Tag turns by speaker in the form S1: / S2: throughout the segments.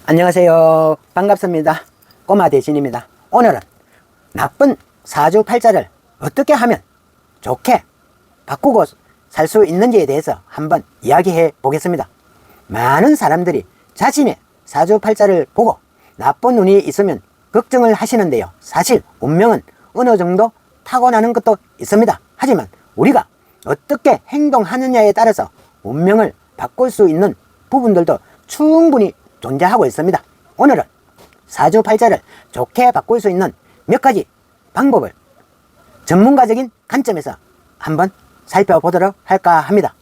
S1: 안녕하세요. 반갑습니다. 꼬마 대신입니다. 오늘은 나쁜 사주팔자를 어떻게 하면 좋게 바꾸고 살 수 있는지에 대해서 한번 이야기해 보겠습니다. 많은 사람들이 자신의 사주팔자를 보고 나쁜 운이 있으면 걱정을 하시는데요. 사실 운명은 어느 정도 타고나는 것도 있습니다. 하지만 우리가 어떻게 행동하느냐에 따라서 운명을 바꿀 수 있는 부분들도 충분히 존재하고 있습니다. 오늘은 사주팔자를 좋게 바꿀 수 있는 몇 가지 방법을 전문가적인 관점에서 한번 살펴보도록 할까 합니다.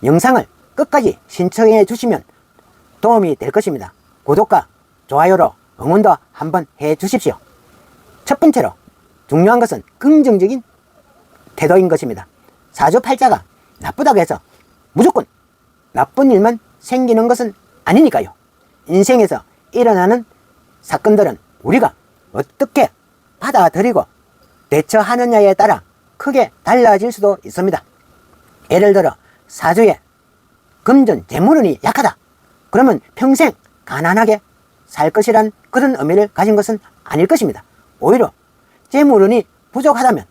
S1: 영상을 끝까지 신청해 주시면 도움이 될 것입니다. 구독과 좋아요로 응원도 한번 해 주십시오. 첫 번째로 중요한 것은 긍정적인 태도인 것입니다. 사주팔자가 나쁘다고 해서 무조건 나쁜 일만 생기는 것은 아니니까요. 인생에서 일어나는 사건들은 우리가 어떻게 받아들이고 대처하느냐에 따라 크게 달라질 수도 있습니다. 예를 들어 사주에 금전 재물운이 약하다. 그러면 평생 가난하게 살 것이란 그런 의미를 가진 것은 아닐 것입니다. 오히려 재물운이 부족하다면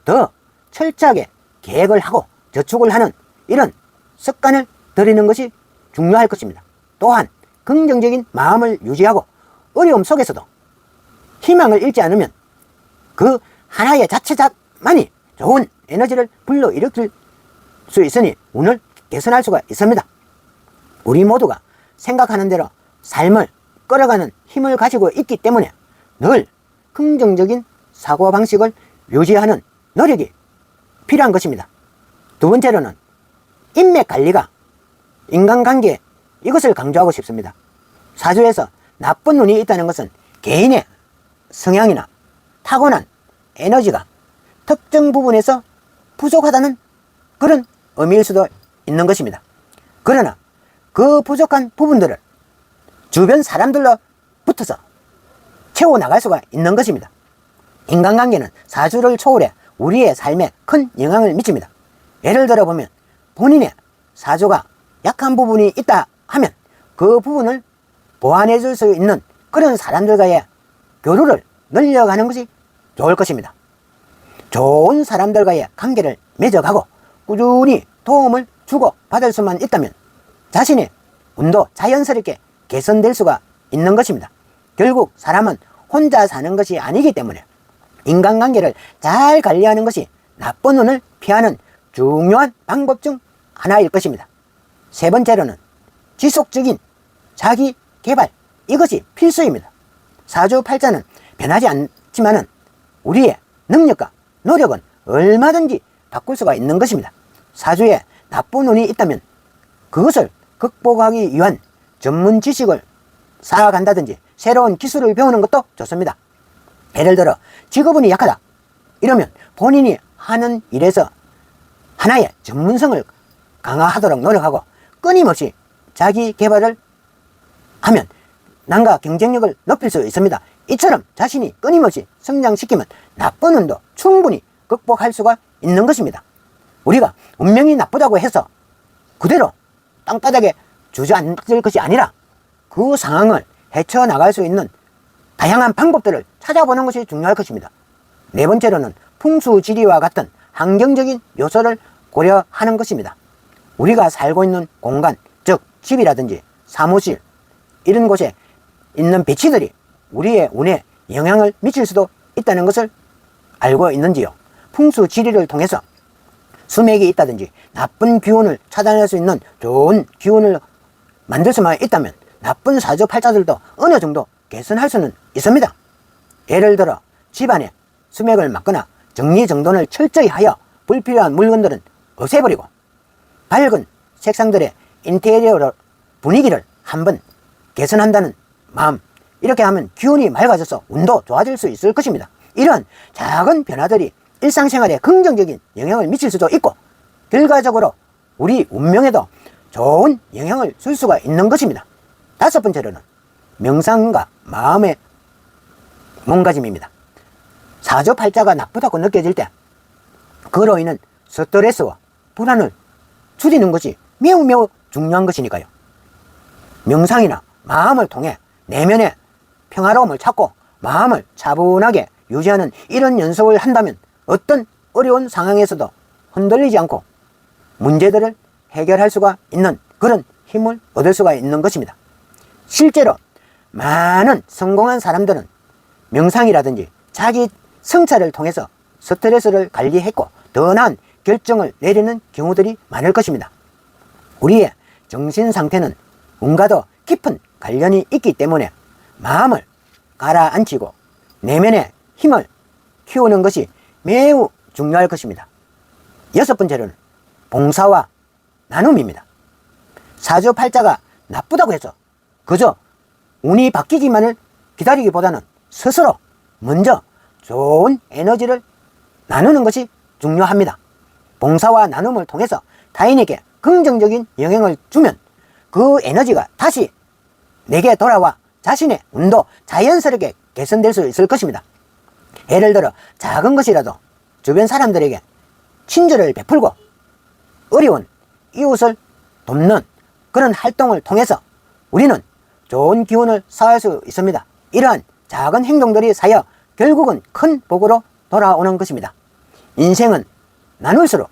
S1: 더 철저하게 계획을 하고 저축을 하는 이런 습관을 들이는 것이 중요할 것입니다. 또한 긍정적인 마음을 유지하고 어려움 속에서도 희망을 잃지 않으면 그 하나의 자체만이 좋은 에너지를 불러일으킬 수 있으니 운을 개선할 수가 있습니다. 우리 모두가 생각하는 대로 삶을 끌어가는 힘을 가지고 있기 때문에 늘 긍정적인 사고방식을 유지하는 노력이 필요한 것입니다. 두 번째로는 인맥관리가 인간관계 이것을 강조하고 싶습니다. 사주에서 나쁜 운이 있다는 것은 개인의 성향이나 타고난 에너지가 특정 부분에서 부족하다는 그런 의미일 수도 있는 것입니다. 그러나 그 부족한 부분들을 주변 사람들로 붙어서 채워나갈 수가 있는 것입니다. 인간관계는 사주를 초월해 우리의 삶에 큰 영향을 미칩니다. 예를 들어 보면 본인의 사주가 약한 부분이 있다 하면 그 부분을 보완해 줄 수 있는 그런 사람들과의 교류를 늘려가는 것이 좋을 것입니다. 좋은 사람들과의 관계를 맺어가고 꾸준히 도움을 주고 받을 수만 있다면 자신의 운도 자연스럽게 개선될 수가 있는 것입니다. 결국 사람은 혼자 사는 것이 아니기 때문에 인간관계를 잘 관리하는 것이 나쁜 운을 피하는 중요한 방법 중 하나일 것입니다. 세 번째로는 지속적인 자기 개발, 이것이 필수입니다. 사주팔자는 변하지 않지만은 우리의 능력과 노력은 얼마든지 바꿀 수가 있는 것입니다. 사주에 나쁜 운이 있다면 그것을 극복하기 위한 전문 지식을 쌓아간다든지 새로운 기술을 배우는 것도 좋습니다. 예를 들어 직업운이 약하다 이러면 본인이 하는 일에서 하나의 전문성을 강화하도록 노력하고 끊임없이 자기 개발을 하면 남과 경쟁력을 높일 수 있습니다. 이처럼 자신이 끊임없이 성장시키면 나쁜 운도 충분히 극복할 수가 있는 것입니다. 우리가 운명이 나쁘다고 해서 그대로 땅바닥에 주저앉을 것이 아니라 그 상황을 헤쳐나갈 수 있는 다양한 방법들을 찾아보는 것이 중요할 것입니다. 네 번째로는 풍수지리와 같은 환경적인 요소를 고려하는 것입니다. 우리가 살고 있는 공간, 즉 집이라든지 사무실 이런 곳에 있는 배치들이 우리의 운에 영향을 미칠 수도 있다는 것을 알고 있는지요? 풍수지리를 통해서 수맥이 있다든지 나쁜 기운을 차단할 수 있는 좋은 기운을 만들 수만 있다면 나쁜 사주팔자들도 어느 정도 개선할 수는 있습니다. 예를 들어 집안에 수맥을 막거나 정리정돈을 철저히 하여 불필요한 물건들은 없애버리고 밝은 색상들의 인테리어 분위기를 한번 개선한다는 마음, 이렇게 하면 기운이 맑아져서 운도 좋아질 수 있을 것입니다. 이런 작은 변화들이 일상생활에 긍정적인 영향을 미칠 수도 있고 결과적으로 우리 운명에도 좋은 영향을 줄 수가 있는 것입니다. 다섯 번째로는 명상과 마음의 몸가짐입니다. 사주팔자가 나쁘다고 느껴질 때 그로 인한 스트레스와 불안을 줄이는 것이 매우 중요한 것이니까요. 명상이나 마음을 통해 내면의 평화로움을 찾고 마음을 차분하게 유지하는 이런 연습을 한다면 어떤 어려운 상황에서도 흔들리지 않고 문제들을 해결할 수가 있는 그런 힘을 얻을 수가 있는 것입니다. 실제로 많은 성공한 사람들은 명상이라든지 자기 성찰을 통해서 스트레스를 관리했고 더 나은 결정을 내리는 경우들이 많을 것입니다. 우리의 정신 상태는 운과도 깊은 관련이 있기 때문에 마음을 가라앉히고 내면의 힘을 키우는 것이 매우 중요할 것입니다. 여섯 번째로는 봉사와 나눔입니다. 사주팔자가 나쁘다고 해서 그저 운이 바뀌기만을 기다리기보다는 스스로 먼저 좋은 에너지를 나누는 것이 중요합니다. 봉사와 나눔을 통해서 타인에게 긍정적인 영향을 주면 그 에너지가 다시 내게 돌아와 자신의 운도 자연스럽게 개선될 수 있을 것입니다. 예를 들어 작은 것이라도 주변 사람들에게 친절을 베풀고 어려운 이웃을 돕는 그런 활동을 통해서 우리는 좋은 기운을 쌓을 수 있습니다. 이러한 작은 행동들이 쌓여 결국은 큰 복으로 돌아오는 것입니다. 인생은 나눌수록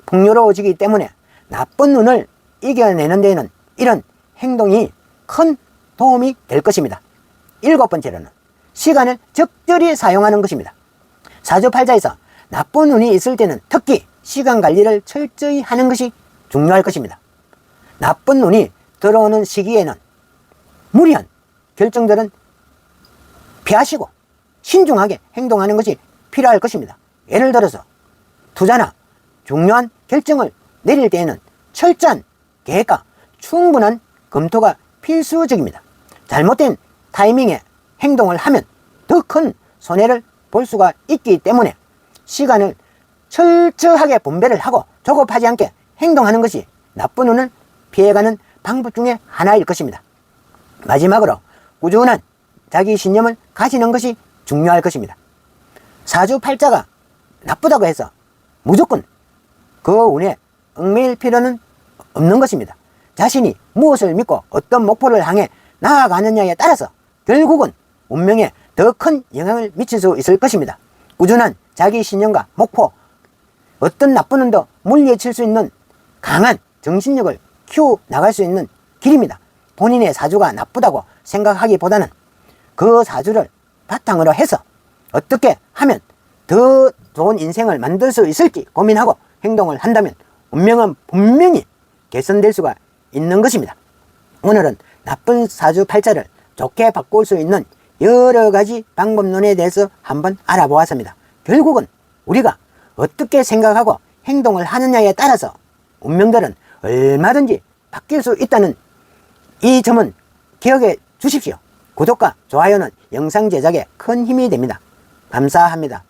S1: 풍요로워지기 때문에 나쁜 운을 이겨내는 데에는 이런 행동이 큰 도움이 될 것입니다. 일곱 번째로는 시간을 적절히 사용하는 것입니다. 사주팔자에서 나쁜 운이 있을 때는 특히 시간 관리를 철저히 하는 것이 중요할 것입니다. 나쁜 운이 들어오는 시기에는 무리한 결정들은 피하시고 신중하게 행동하는 것이 필요할 것입니다. 예를 들어서 투자나 중요한 결정을 내릴 때에는 철저한 계획과 충분한 검토가 필수적입니다. 잘못된 타이밍에 행동을 하면 더 큰 손해를 볼 수가 있기 때문에 시간을 철저하게 분배를 하고 조급하지 않게 행동하는 것이 나쁜 운을 피해가는 방법 중에 하나일 것입니다. 마지막으로 꾸준한 자기 신념을 가지는 것이 중요할 것입니다. 사주팔자가 나쁘다고 해서 무조건 그 운에 얽매일 필요는 없는 것입니다. 자신이 무엇을 믿고 어떤 목표를 향해 나아가느냐에 따라서 결국은 운명에 더 큰 영향을 미칠 수 있을 것입니다. 꾸준한 자기 신념과 목표, 어떤 나쁜 운도 물리칠 수 있는 강한 정신력을 키워 나갈 수 있는 길입니다. 본인의 사주가 나쁘다고 생각하기보다는 그 사주를 바탕으로 해서 어떻게 하면 더 좋은 인생을 만들 수 있을지 고민하고 행동을 한다면 운명은 분명히 개선될 수가 있는 것입니다. 오늘은 나쁜 사주팔자를 좋게 바꿀 수 있는 여러 가지 방법론에 대해서 한번 알아보았습니다. 결국은 우리가 어떻게 생각하고 행동을 하느냐에 따라서 운명들은 얼마든지 바뀔 수 있다는 이 점은 기억해 주십시오. 구독과 좋아요는 영상 제작에 큰 힘이 됩니다. 감사합니다.